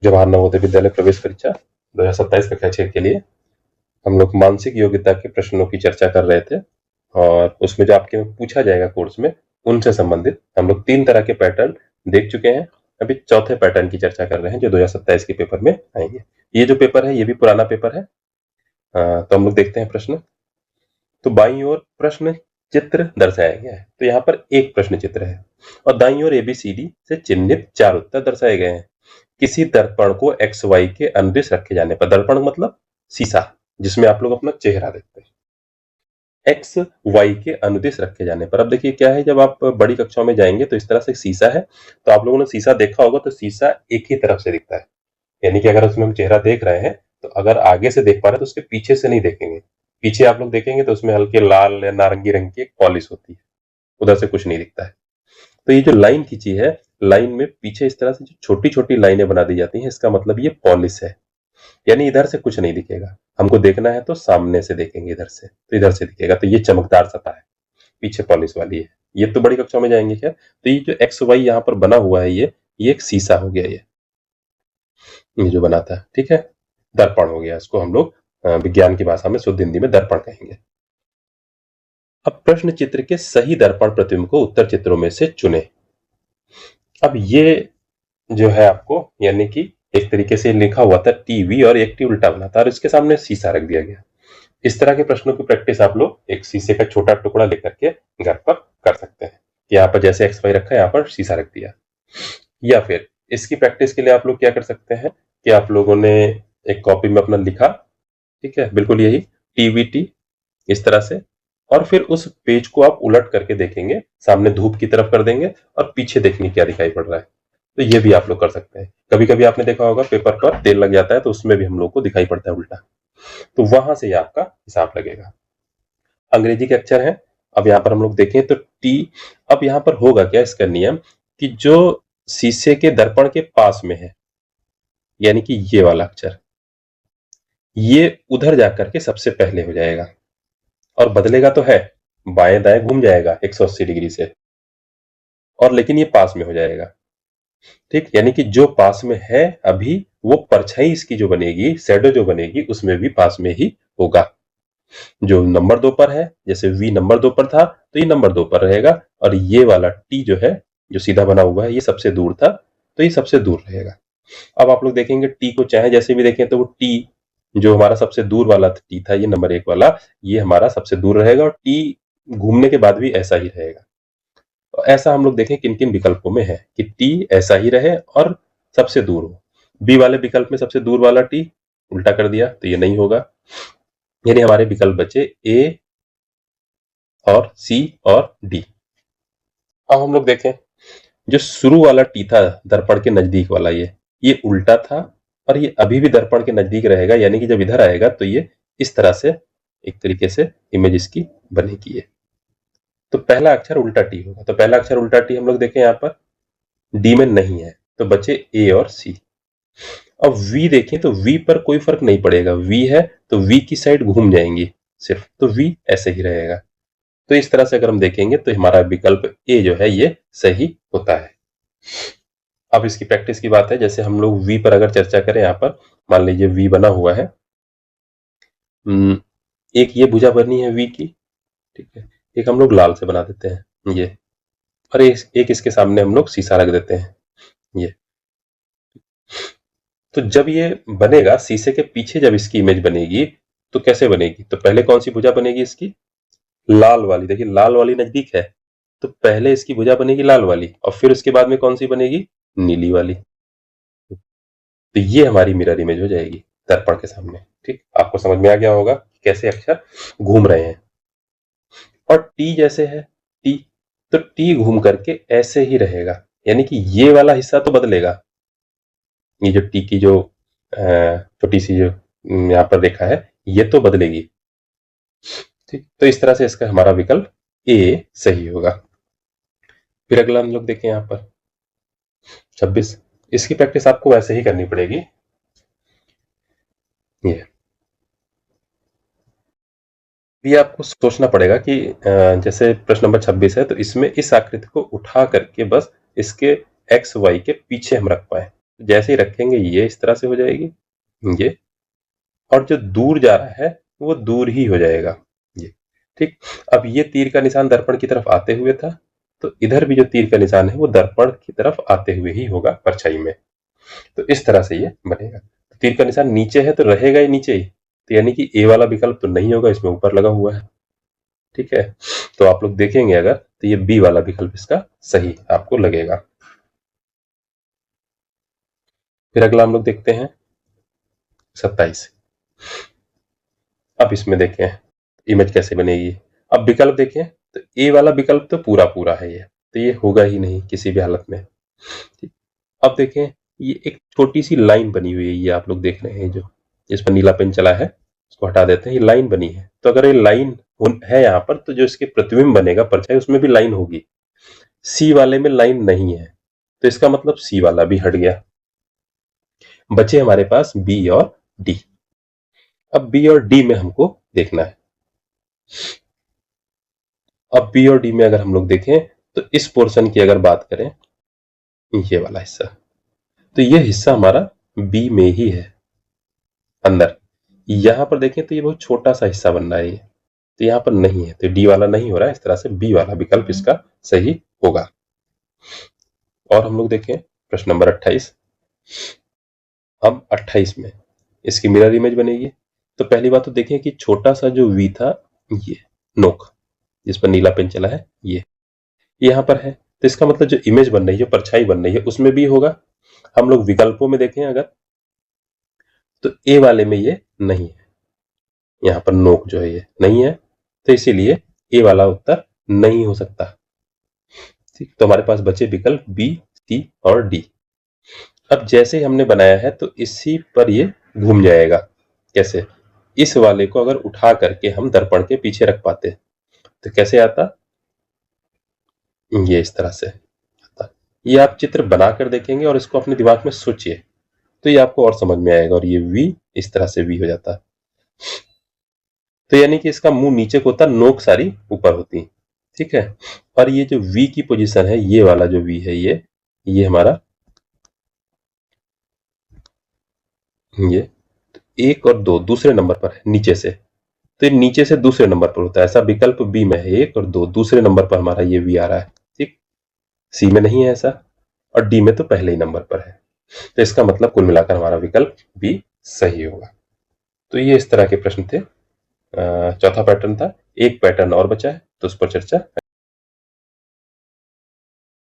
जवाहर नवोदय विद्यालय प्रवेश परीक्षा 2027 कक्षा 6 के लिए हम लोग मानसिक योग्यता के प्रश्नों की चर्चा कर रहे थे और उसमें जो आपके पूछा जाएगा कोर्स में उनसे संबंधित हम लोग 3 तरह के पैटर्न देख चुके हैं। अभी चौथे पैटर्न की चर्चा कर रहे हैं जो 2027 के पेपर में आएंगे। ये जो पेपर है ये भी पुराना पेपर है। तो हम लोग देखते हैं प्रश्न। तो बाईं ओर प्रश्न चित्र दर्शाया गया है। तो यहाँ पर एक प्रश्न चित्र है और दाईं ओर ABCD से चिन्हित 4 उत्तर दर्शाए गए हैं। किसी दर्पण को XY के अनुदिश रखे जाने पर, दर्पण मतलब शीशा जिसमें आप लोग अपना चेहरा देखते हैं, XY के अनुदिश रखे जाने पर। अब देखिए क्या है, जब आप बड़ी कक्षाओं में जाएंगे तो इस तरह से शीशा है, तो आप लोगों ने शीशा देखा होगा तो शीशा एक ही तरफ से दिखता है। यानी कि अगर उसमें हम चेहरा देख रहे हैं तो अगर आगे से देख पा रहे हैं तो उसके पीछे से नहीं देखेंगे। पीछे आप लोग देखेंगे तो उसमें हल्के लाल या नारंगी रंग की एक पॉलिश होती है, उधर से कुछ नहीं दिखता है। तो ये जो लाइन खींची है, लाइन में पीछे इस तरह से जो छोटी छोटी लाइनें बना दी जाती हैं, इसका मतलब ये पॉलिश है, यानी इधर से कुछ नहीं दिखेगा। हमको देखना है तो सामने से देखेंगे, इधर से तो इधर से दिखेगा। तो ये चमकदार सतह है, पीछे पॉलिश वाली है। ये तो बड़ी कक्षाओं में जाएंगे क्या। तो ये जो XY यहाँ पर बना हुआ है ये एक शीशा हो गया, ये जो बना था, ठीक है, दर्पण हो गया। इसको हम लोग विज्ञान की भाषा में शुद्ध हिंदी में दर्पण कहेंगे। अब प्रश्न चित्र के सही दर्पण प्रतिबिंब को उत्तर चित्रों में से चुने। अब ये जो है आपको, यानी कि एक तरीके से लिखा हुआ था TV और एक टी उल्टा बना था और इसके सामने शीशा रख दिया गया। इस तरह के प्रश्नों की प्रैक्टिस आप लोग एक शीशे का छोटा टुकड़ा लेकर के घर पर कर सकते हैं। यहाँ पर जैसे XY रखा है, यहाँ पर शीशा रख दिया। या फिर इसकी प्रैक्टिस के लिए आप लोग क्या कर सकते हैं कि आप लोगों ने एक कॉपी में अपना लिखा, ठीक है, बिल्कुल यही TVT इस तरह से, और फिर उस पेज को आप उलट करके देखेंगे, सामने धूप की तरफ कर देंगे और पीछे देखेंगे क्या दिखाई पड़ रहा है। तो ये भी आप लोग कर सकते हैं। कभी कभी आपने देखा होगा पेपर पर तेल लग जाता है तो उसमें भी हम लोग को दिखाई पड़ता है उल्टा, तो वहां से ये आपका हिसाब लगेगा। अंग्रेजी के अक्षर हैं। अब यहाँ पर हम लोग देखें तो T। अब यहाँ पर होगा क्या इसका नियम कि जो शीशे के दर्पण के पास में है, यानी कि ये वाला अक्षर, ये उधर जाकर के सबसे पहले हो जाएगा और बदलेगा तो है, बाएं दाएं घूम जाएगा 180 डिग्री से, और लेकिन ये पास में हो जाएगा, ठीक। यानी कि जो पास में है अभी, वो परछाई इसकी जो बनेगी, शैडो जो बनेगी, उसमें भी पास में ही होगा। जो नंबर 2 पर है, जैसे V नंबर 2 पर था तो ये नंबर 2 पर रहेगा, और ये वाला T जो है, जो सीधा बना हुआ है, ये सबसे दूर था तो ये सबसे दूर रहेगा। अब आप लोग देखेंगे T को चाहे जैसे भी देखें तो वो T जो हमारा सबसे दूर वाला T था, ये नंबर 1 वाला, ये हमारा सबसे दूर रहेगा, और T घूमने के बाद भी ऐसा ही रहेगा। तो ऐसा हम लोग देखें किन किन विकल्पों में है कि T ऐसा ही रहे और सबसे दूर हो। B वाले विकल्प में सबसे दूर वाला T उल्टा कर दिया तो ये नहीं होगा, यानी हमारे विकल्प बचे A और C और D। अब हम लोग देखें जो शुरू वाला T था दर्पण के नजदीक वाला, ये उल्टा था और ये अभी भी दर्पण के नजदीक रहेगा, यानी कि जब इधर आएगा तो ये इस तरह से एक तरीके से इमेज इसकी बनेगी। ये तो पहला अक्षर उल्टा T होगा। तो पहला अक्षर उल्टा T हम लोग देखें यहाँ पर D में नहीं है, तो बचे A और C। अब V देखें तो V पर कोई फर्क नहीं पड़ेगा, V है तो V की साइड घूम जाएंगी सिर्फ, तो V ऐसे ही रहेगा। तो इस तरह से अगर हम देखेंगे तो हमारा विकल्प A जो है ये सही होता है। अब इसकी प्रैक्टिस की बात है, जैसे हम लोग V पर अगर चर्चा करें, यहाँ पर मान लीजिए V बना हुआ है, एक ये भुजा बनी है V की, ठीक है, एक हम लोग लाल से बना देते हैं ये, और एक इसके सामने हम लोग शीशा रख देते हैं ये। तो जब ये बनेगा, शीशे के पीछे जब इसकी इमेज बनेगी तो कैसे बनेगी, तो पहले कौन सी भुजा बनेगी इसकी, लाल वाली। देखिए लाल वाली नजदीक है तो पहले इसकी भुजा बनेगी लाल वाली, और फिर उसके बाद में कौन सी बनेगी, नीली वाली। तो ये हमारी मिरर इमेज हो जाएगी दर्पण के सामने, ठीक। आपको समझ में आ गया होगा कैसे अक्षर घूम रहे हैं। और T जैसे है T, तो T घूम करके ऐसे ही रहेगा, यानी कि ये वाला हिस्सा तो बदलेगा, ये जो T की जो छोटी सी जो यहाँ पर रेखा है ये तो बदलेगी, ठीक। तो इस तरह से इसका हमारा विकल्प A सही होगा। फिर अगला हम लोग देखें यहाँ पर 26। इसकी प्रैक्टिस आपको वैसे ही करनी पड़ेगी। ये आपको सोचना पड़ेगा कि जैसे प्रश्न नंबर 26 है तो इसमें इस आकृति को उठा करके बस इसके XY के पीछे हम रख पाए, जैसे ही रखेंगे ये इस तरह से हो जाएगी ये, और जो दूर जा रहा है वो दूर ही हो जाएगा ये। ठीक, अब ये तीर का निशान दर्पण की तरफ आते हुए था, तो इधर भी जो तीर का निशान है वो दर्पण की तरफ आते हुए ही होगा परछाई में। तो इस तरह से ये बनेगा। तो तीर का निशान नीचे है तो रहेगा ही नीचे ही, तो यानी कि ए वाला विकल्प तो नहीं होगा, इसमें ऊपर लगा हुआ है। ठीक है, तो आप लोग देखेंगे अगर तो ये बी वाला विकल्प इसका सही आपको लगेगा। फिर अगला हम लोग देखते हैं 27। अब इसमें देखें इमेज कैसे बनेगी। अब विकल्प देखें तो ए वाला विकल्प तो पूरा पूरा है ये, तो ये होगा ही नहीं किसी भी हालत में। ठीक, अब देखें ये एक छोटी सी लाइन बनी हुई है, ये आप लोग देख रहे हैं जो इस पर नीला पेन चला है, इसको हटा देते हैं, ये लाइन बनी है। तो अगर ये लाइन है यहाँ पर, तो जो इसके प्रतिबिंब बनेगा परछाई उसमें भी लाइन होगी। सी वाले में लाइन नहीं है, तो इसका मतलब सी वाला भी हट गया। बचे हमारे पास बी और डी। अब बी और डी में हमको देखना है। अब बी और डी में अगर हम लोग देखें तो इस पोर्शन की अगर बात करें, ये वाला हिस्सा, तो ये हिस्सा हमारा बी में ही है अंदर। यहां पर देखें तो ये बहुत छोटा सा हिस्सा बन रहा है ये, तो यहां पर नहीं है, तो डी वाला नहीं हो रहा है। इस तरह से बी वाला विकल्प इसका सही होगा। और हम लोग देखें प्रश्न नंबर 28। अब 28 में इसकी मिरर इमेज बनेगी। तो पहली बात तो देखें कि छोटा सा जो वी था, ये नोक जिस पर नीला पेन चला है, ये यहां पर है, तो इसका मतलब जो इमेज बन रही है, परछाई बन रही है, उसमें भी होगा। हम लोग विकल्पों में देखें अगर, तो ए वाले में ये नहीं है, यहां पर नोक जो है ये नहीं है, तो इसीलिए ए वाला उत्तर नहीं हो सकता। ठीक, तो हमारे पास बचे विकल्प बी, सी और डी। अब जैसे हमने बनाया है तो इसी पर ये घूम जाएगा। कैसे? इस वाले को अगर उठा करके हम दर्पण के पीछे रख पाते तो कैसे आता, ये इस तरह से आता। ये आप चित्र बनाकर देखेंगे और इसको अपने दिमाग में सोचिए तो ये आपको और समझ में आएगा। और ये वी इस तरह से वी हो जाता, तो यानी कि इसका मुंह नीचे को होता, नोक सारी ऊपर होती। ठीक है, और ये जो वी की पोजीशन है, ये वाला जो वी है, ये हमारा ये 1 और 2 दूसरे नंबर पर है नीचे से, तो ये नीचे से दूसरे नंबर पर होता है। ऐसा विकल्प बी में है 1 और 2 दूसरे नंबर पर हमारा ये वी आ रहा है। ठीक, सी में नहीं है ऐसा, और डी में तो पहले ही नंबर पर है। तो इसका मतलब कुल मिलाकर हमारा विकल्प बी सही होगा। तो ये इस तरह के प्रश्न थे। चौथा पैटर्न था। एक पैटर्न और बचा है तो उस पर चर्चा